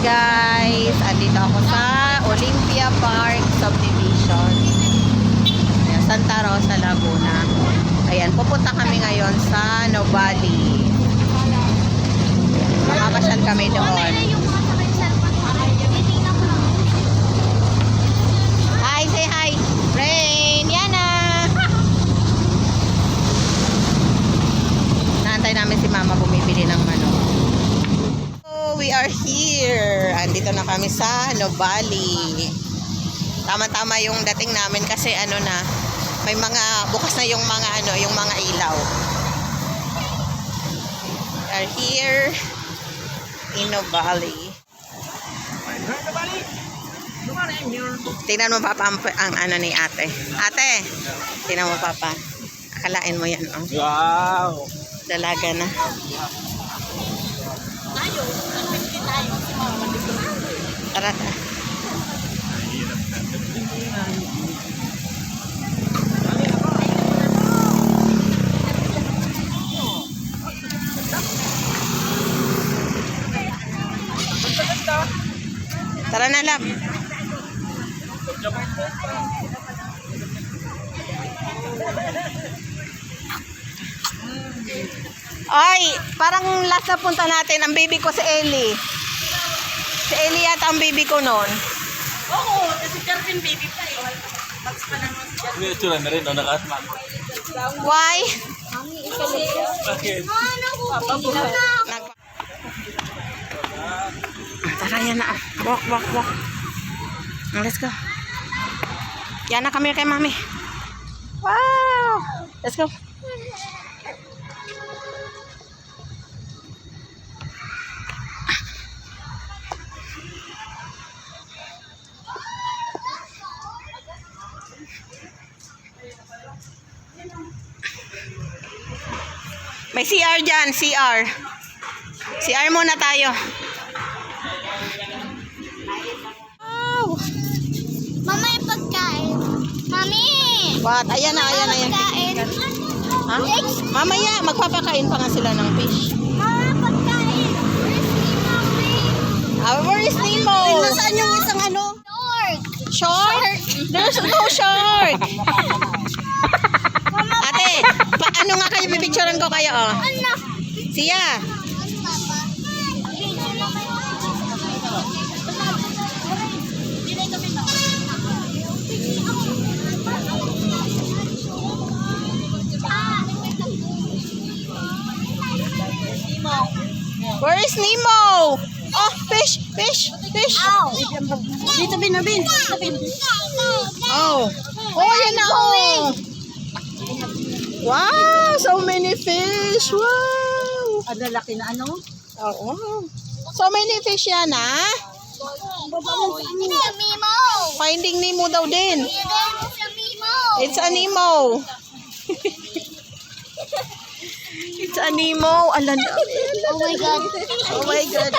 guys, andito ako sa Olympia Park Subdivision. Ayan, Santa Rosa, Laguna. Ayan, pupunta kami ngayon sa Nuvali. Makakasyal kami doon. Hi, say hi. Rain, Yana. Naantay namin si Mama bumibili ng manok. We are here. Andito na kami sa Nuvali. Tama-tama yung dating namin kasi ano na, may mga bukas na yung mga yung mga ilaw. We are here in Nuvali. Tingnan mo papa ang ano ni ate. Ate, tingnan mo papa. Akalain mo yan, oh. Wow. Dalaga na. Tara. Tara na, lab. Ay, parang last na punta natin, ang baby ko si Ellie. Si Ellie yata ang baby ko noon. Oo, kasi Jervin baby pa eh. Mags pa naman si Jervin. May itsura na rin, no? Nakasma. Why? Bakit? Tara, yan na. Walk. Let's go. Yan na kami kay mami. Wow! Let's go. May CR dyan, CR. CR muna tayo. Wow! Mama, yung pagkain. Mami! What? Ayan na. Pagkain. Ha? Mamaya, magpapakain pa nga sila ng fish. Mama, pagkain. Where is Nemo? Nasaan yung isang ano? Shark? There's no shark. Ate, ano nga kayo pipicturean ko kayo, oh? Ano? Siya. Where is Nemo? Oh, fish. Ow! Dito binabin. Oh. Oh, yan na, oh. Wow, so many fish. Wow. Ang lalaki na ano? Oh, wow. So many fish yan, ha? Sa Mimo! Finding Nemo daw din. Sa Mimo! It's a Nemo. It's a Nemo. Alan. Oh my God! Oh my God.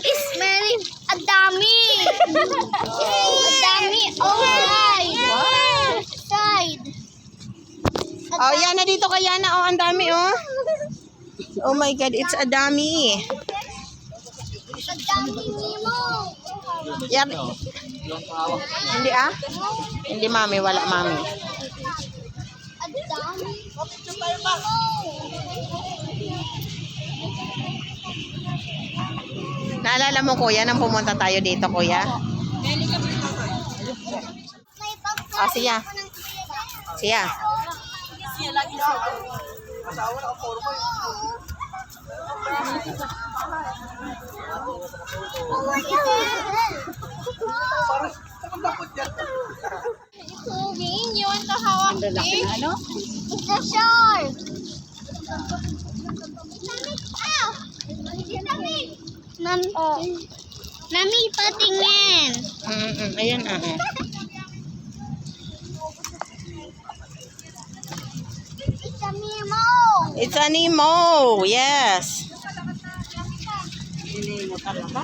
It's smelling. Ang dami! Ang dami! Outside! Outside! Oh, yan na dito kaya na. Oh, ang dami, oh. Oh my God, it's a dami. Ang dami, Mimo! Yan. Hindi, ah? Hindi, mami. Wala, mami. Ang dami! Naalala mo, kuya, nang pumunta tayo dito, kuya? Oh, siya. Siya. Siya lagi siya. Moving, you want to hawak Ang lalaki na ano? It's a shark! Ow! Mami, patingin! Ayan, ah. It's a Mimo! It's a Nemo. Yes. Hindi mo talaga.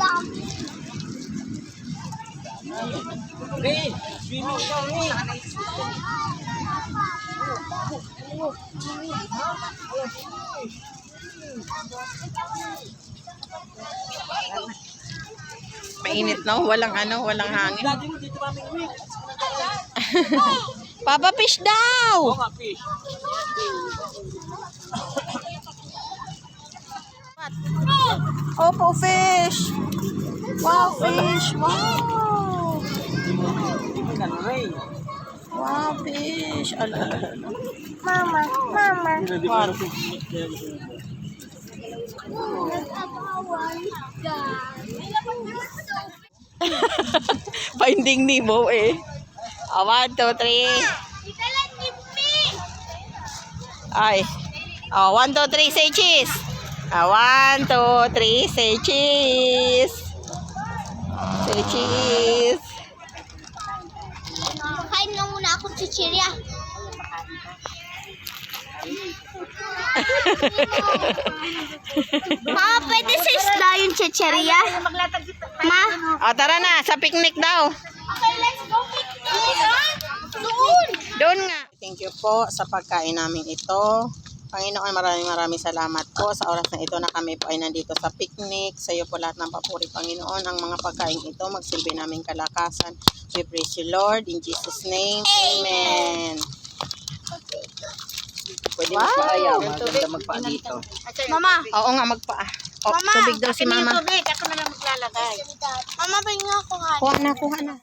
napakainit, no? Walang ano, walang hangin. Dati mo dito kami uwi. Papa fish daw! Oo nga, fish. Opo, fish! Wow, fish! Wow! Hindi mo ganun, Ray. Wow, fish! Ala. Mama, mama. Hindi mo What? Finding Nemo eh. 1, 2, 3. Ay. 1, 2, 3, say cheese. 1, 2, 3, say cheese. Say cheese. Kain na muna ako chichirya. Ma, pwede sa isla yung chichirya? Ma? Tara na, sa picnic daw. Okay, let's go picnic. Doon. Doon nga. Thank you po sa pagkain namin ito. Panginoon, maraming salamat po sa oras na ito na kami po ay nandito sa picnic. Sa iyo po lahat ng papuri, Panginoon. Ang mga pagkain ito magsilbi namin kalakasan. We praise you, Lord. In Jesus' name, Amen. Pwede magpaayaw. Maganda magpaa dito. Mama. Oo nga, magpaa. Mama, Tubig daw si Mama. Tubig, ako na lang maglalagay. Mama, pahinga ako nga. Kuha na.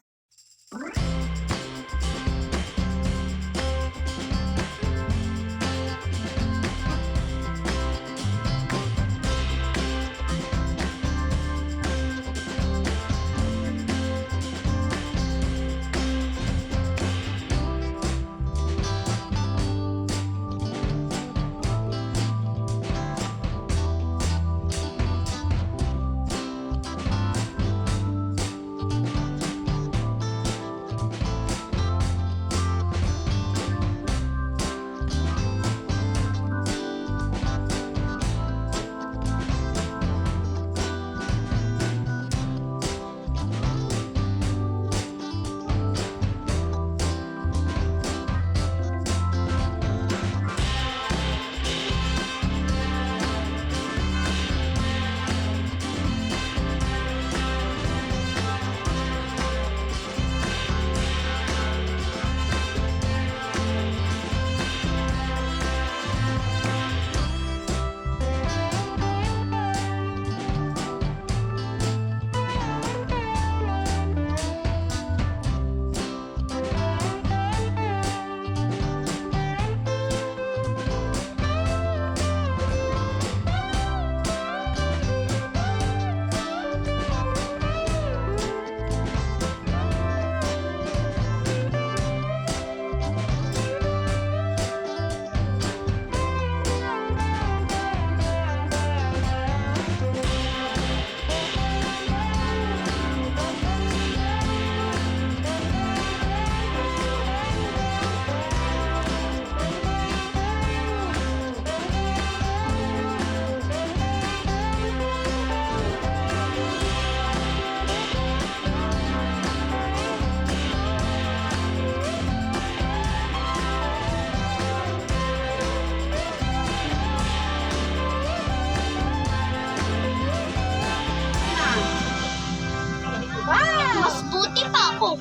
Mas buti pa ako.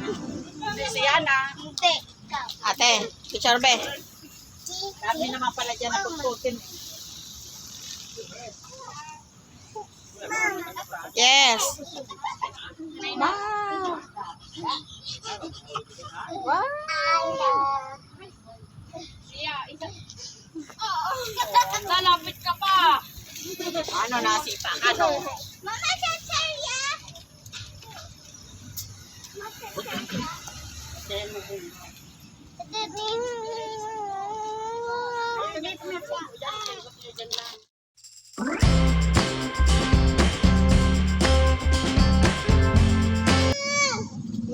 Si Yana. Hindi. Ate, picture be. Dami naman pala dyan na pagputin. Yes. Wow. Lalapit ka pa. Ano, nasipa ka, no? Mama, chichirya.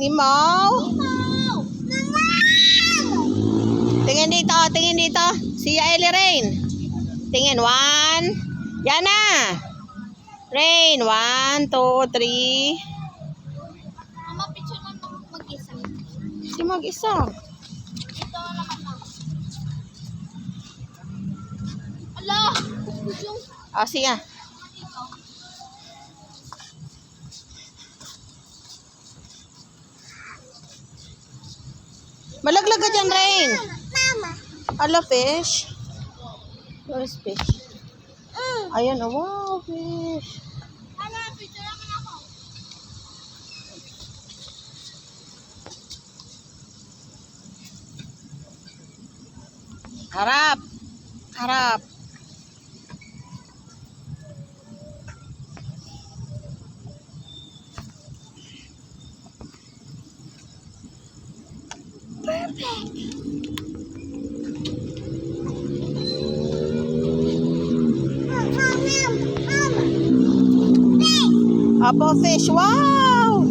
Nemo. Tingin dito. Si Ellie Rain. Tingin, 1. Yana. Rain, 1, 2, 3. Mama, picture lang mag-isa. Si mag-isa. Ito naman lang. Ala! Yung Siya. Malaglag ka dyan, Rain. Mama. Ala, fish. Where is fish? Ayan, oh, wow, fish. Harap. Harap. Apo fish, wow!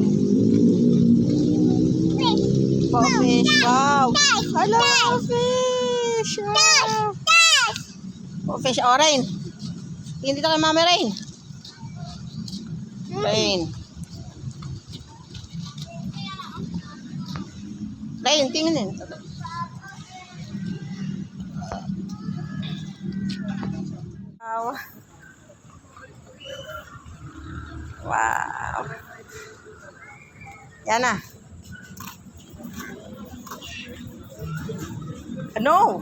Apo fish, wow! Hello, fish! Wow! Apo fish, oh, Rain. Tingin dito kay Mami Rain. Rain. Rain, tingin din. Wow. Wow. Yan na. Ano?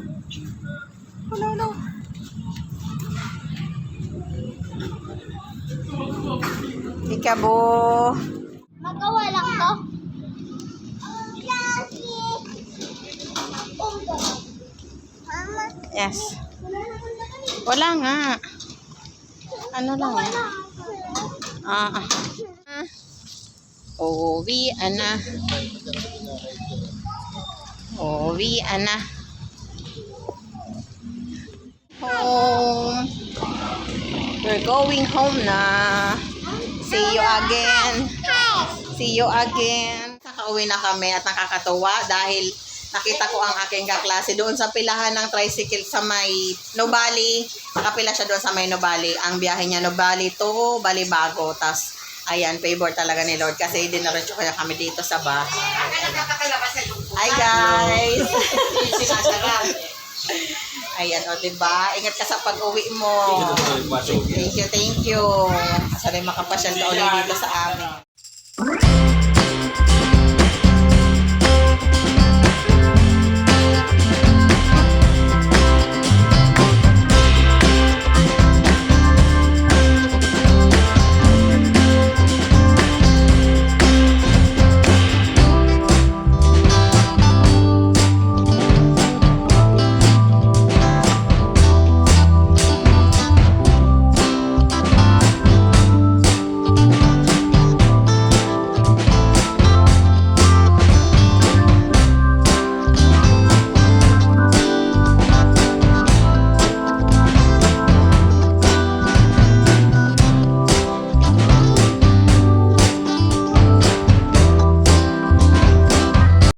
Ano, ano? Ikabo. Magawa lang to. Mama. Yes. Wala nga. Ano lang yan? Uwian na. Uwian na. Home. We're going home na. See you again. See you again. Nakauwi na kami at nakakatuwa dahil nakita ko ang aking kaklase doon sa pilahan ng tricycle sa may Nubali. Nakapila siya doon sa may Nubali. Ang biyahe niya Nubali to Balibago. Tapos, ayan, favor talaga ni Lord kasi dinaretso kaya kami dito sa bahay. Hi guys! Ayan, o diba? Ingat ka sa pag-uwi mo. Thank you, thank you. Sana makapasyal ka ulit dito sa amin.